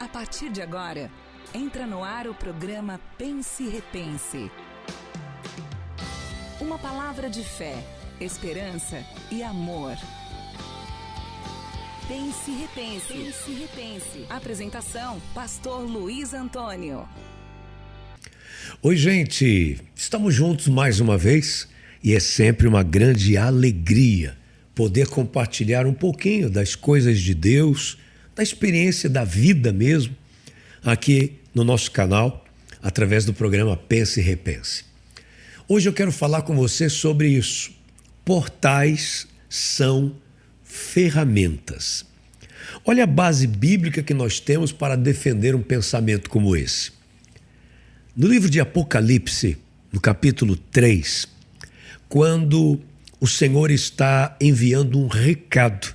A partir de agora, entra no ar o programa Pense e Repense. Uma palavra de fé, esperança e amor. Pense e Repense. Pense e Repense. Apresentação, Pastor Luiz Antônio. Oi, gente. Estamos juntos mais uma vez e é sempre uma grande alegria poder compartilhar um pouquinho das coisas de Deus, da experiência da vida mesmo, aqui no nosso canal, através do programa Pense e Repense. Hoje eu quero falar com você sobre isso. Portais são ferramentas. Olha a base bíblica que nós temos para defender um pensamento como esse. No livro de Apocalipse, no capítulo 3, quando o Senhor está enviando um recado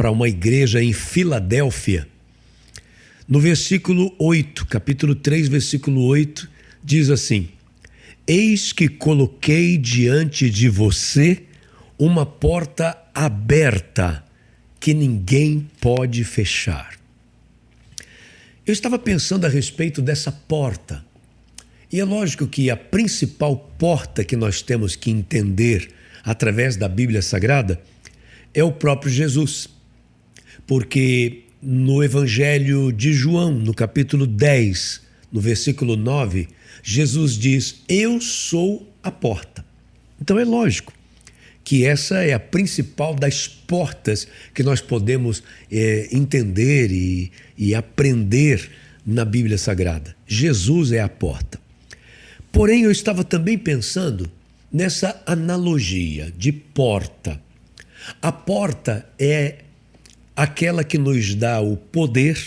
para uma igreja em Filadélfia, no versículo 8, capítulo 3, versículo 8, diz assim: Eis que coloquei diante de você uma porta aberta que ninguém pode fechar. Eu estava pensando a respeito dessa porta. E é lógico que a principal porta que nós temos que entender através da Bíblia Sagrada é o próprio Jesus. Porque no Evangelho de João, no capítulo 10, no versículo 9, Jesus diz: Eu sou a porta. Então é lógico que essa é a principal das portas que nós podemos entender e aprender na Bíblia Sagrada. Jesus é a porta. Porém, eu estava também pensando nessa analogia de porta. A porta é aquela que nos dá o poder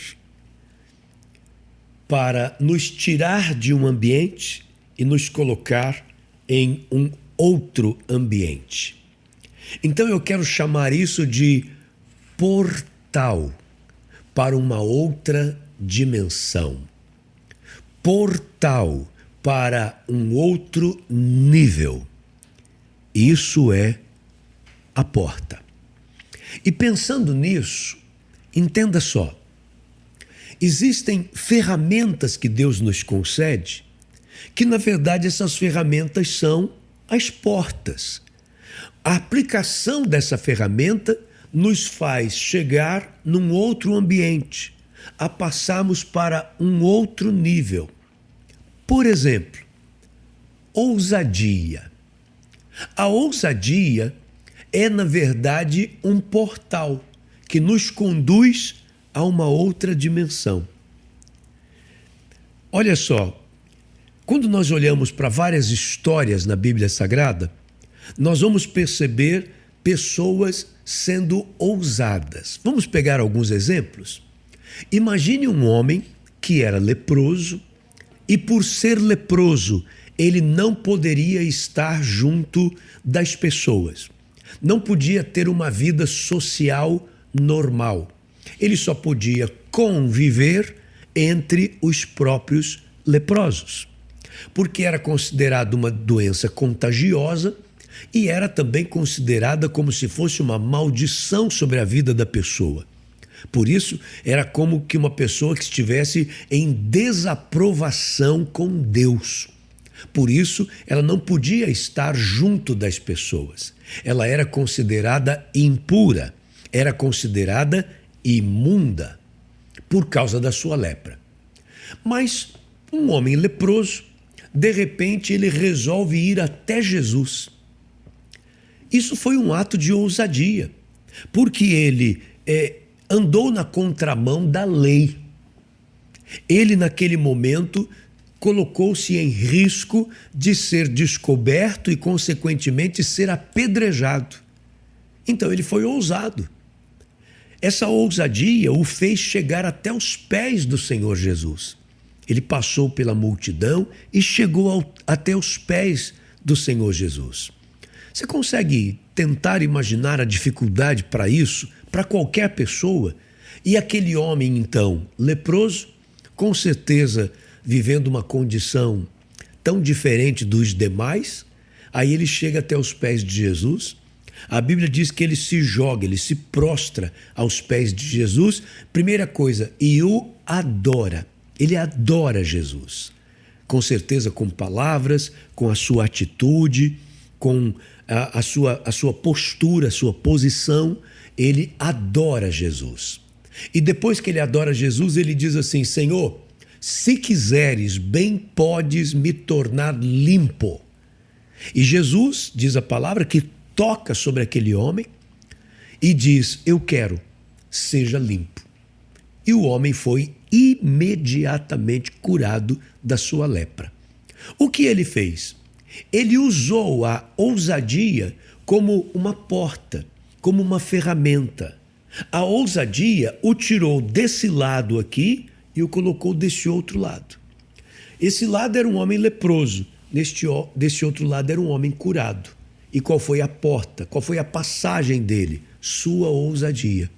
para nos tirar de um ambiente e nos colocar em um outro ambiente. Então eu quero chamar isso de portal para uma outra dimensão. Portal para um outro nível. Isso é a porta. E pensando nisso, entenda só, existem ferramentas que Deus nos concede, que na verdade essas ferramentas são as portas. A aplicação dessa ferramenta nos faz chegar num outro ambiente, a passarmos para um outro nível. Por exemplo, ousadia. A ousadia é, na verdade, um portal que nos conduz a uma outra dimensão. Olha só, quando nós olhamos para várias histórias na Bíblia Sagrada, nós vamos perceber pessoas sendo ousadas. Vamos pegar alguns exemplos? Imagine um homem que era leproso e, por ser leproso, ele não poderia estar junto das pessoas. Não podia ter uma vida social normal. Ele só podia conviver entre os próprios leprosos, porque era considerado uma doença contagiosa e era também considerada como se fosse uma maldição sobre a vida da pessoa. Por isso, era como que uma pessoa que estivesse em desaprovação com Deus. Por isso, ela não podia estar junto das pessoas. Ela era considerada impura, era considerada imunda por causa da sua lepra. Mas um homem leproso, de repente, ele resolve ir até Jesus. Isso foi um ato de ousadia, porque ele andou na contramão da lei. Ele, naquele momento, colocou-se em risco de ser descoberto e, consequentemente, ser apedrejado. Então, ele foi ousado. Essa ousadia o fez chegar até os pés do Senhor Jesus. Ele passou pela multidão e chegou até os pés do Senhor Jesus. Você consegue tentar imaginar a dificuldade para isso, para qualquer pessoa? E aquele homem, então, leproso, com certeza vivendo uma condição tão diferente dos demais, aí ele chega até os pés de Jesus. A Bíblia diz que ele se joga, ele se prostra aos pés de Jesus. Primeira coisa, e o adora. Ele adora Jesus. Com certeza com palavras, com a sua atitude, com a sua postura, a sua posição. Ele adora Jesus. E depois que ele adora Jesus, ele diz assim: Senhor, se quiseres, bem podes me tornar limpo. E Jesus, diz a palavra, que toca sobre aquele homem e diz: eu quero, seja limpo. E o homem foi imediatamente curado da sua lepra. O que ele fez? Ele usou a ousadia como uma porta, como uma ferramenta. A ousadia o tirou desse lado aqui e o colocou desse outro lado. Esse lado era um homem leproso, desse outro lado era um homem curado. E qual foi a porta? Qual foi a passagem dele? Sua ousadia.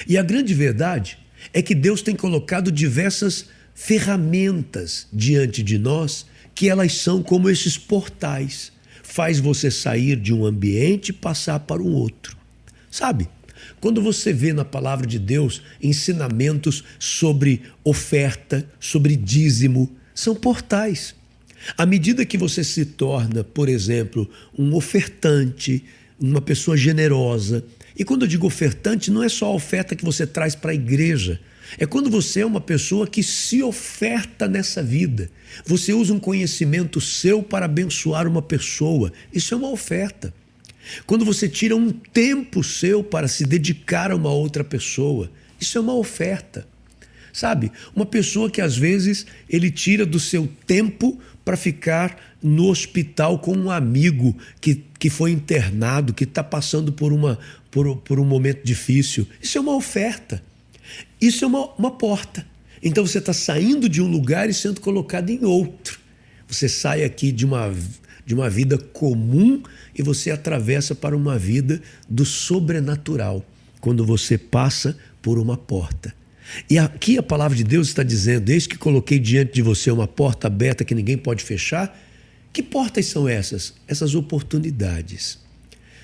E a grande verdade é que Deus tem colocado diversas ferramentas diante de nós, que elas são como esses portais. Faz você sair de um ambiente e passar para um outro. Sabe? Quando você vê na palavra de Deus ensinamentos sobre oferta, sobre dízimo, são portais. À medida que você se torna, por exemplo, um ofertante, uma pessoa generosa, e quando eu digo ofertante, não é só a oferta que você traz para a igreja, é quando você é uma pessoa que se oferta nessa vida. Você usa um conhecimento seu para abençoar uma pessoa, isso é uma oferta. Quando você tira um tempo seu para se dedicar a uma outra pessoa, isso é uma oferta. Sabe, uma pessoa que às vezes ele tira do seu tempo para ficar no hospital com um amigo que foi internado, que está passando por um momento difícil. Isso é uma oferta. Isso é uma porta. Então você está saindo de um lugar e sendo colocado em outro. Você sai aqui de uma vida comum e você atravessa para uma vida do sobrenatural, quando você passa por uma porta. E aqui a palavra de Deus está dizendo: eis que coloquei diante de você uma porta aberta que ninguém pode fechar. Que portas são essas? Essas oportunidades.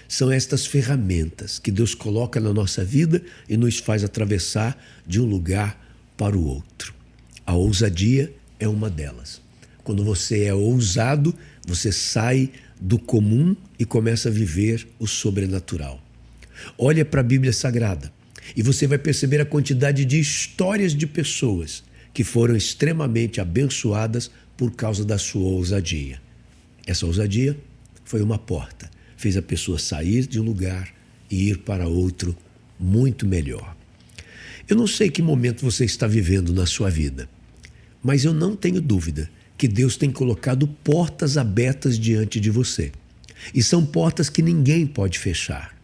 São estas ferramentas que Deus coloca na nossa vida e nos faz atravessar de um lugar para o outro. A ousadia é uma delas. Quando você é ousado, você sai do comum e começa a viver o sobrenatural. Olha para a Bíblia Sagrada e você vai perceber a quantidade de histórias de pessoas que foram extremamente abençoadas por causa da sua ousadia. Essa ousadia foi uma porta, fez a pessoa sair de um lugar e ir para outro muito melhor. Eu não sei que momento você está vivendo na sua vida, mas eu não tenho dúvida que Deus tem colocado portas abertas diante de você. E são portas que ninguém pode fechar.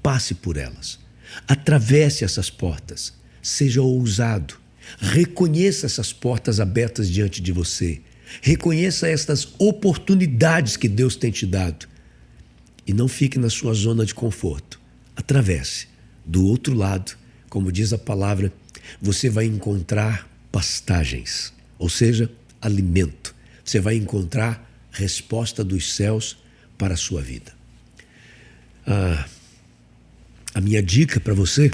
Passe por elas. Atravesse essas portas. Seja ousado. Reconheça essas portas abertas diante de você. Reconheça estas oportunidades que Deus tem te dado. E não fique na sua zona de conforto. Atravesse. Do outro lado, como diz a palavra, você vai encontrar pastagens, ou seja, alimento. Você vai encontrar resposta dos céus para a sua vida. A minha dica para você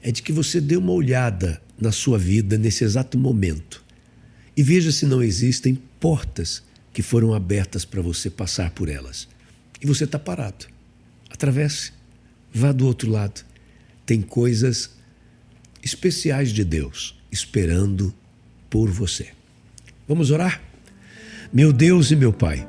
é de que você dê uma olhada na sua vida nesse exato momento e veja se não existem portas que foram abertas para você passar por elas. E você está parado. Atravesse. Vá do outro lado. Tem coisas especiais de Deus esperando por você. Vamos orar? Meu Deus e meu Pai,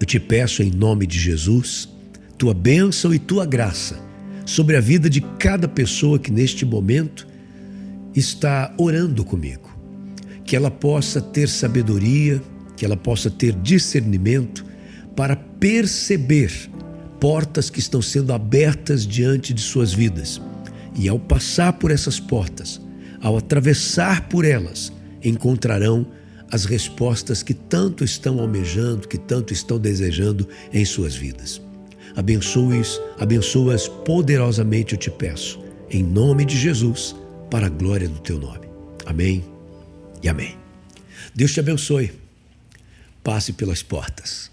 eu te peço em nome de Jesus, tua bênção e tua graça sobre a vida de cada pessoa que neste momento está orando comigo. Que ela possa ter sabedoria, que ela possa ter discernimento para perceber portas que estão sendo abertas diante de suas vidas. E ao passar por essas portas, ao atravessar por elas, encontrarão as respostas que tanto estão almejando, que tanto estão desejando em suas vidas. Abençoa-as poderosamente, eu te peço, em nome de Jesus, para a glória do teu nome. Amém e amém. Deus te abençoe. Passe pelas portas.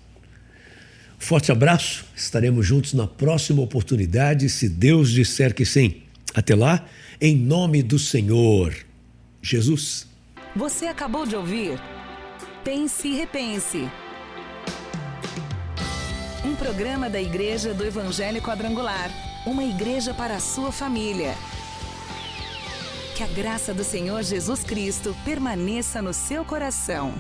Forte abraço, estaremos juntos na próxima oportunidade, se Deus disser que sim. Até lá, em nome do Senhor Jesus. Você acabou de ouvir Pense e Repense. Um programa da Igreja do Evangelho Quadrangular. Uma igreja para a sua família. Que a graça do Senhor Jesus Cristo permaneça no seu coração.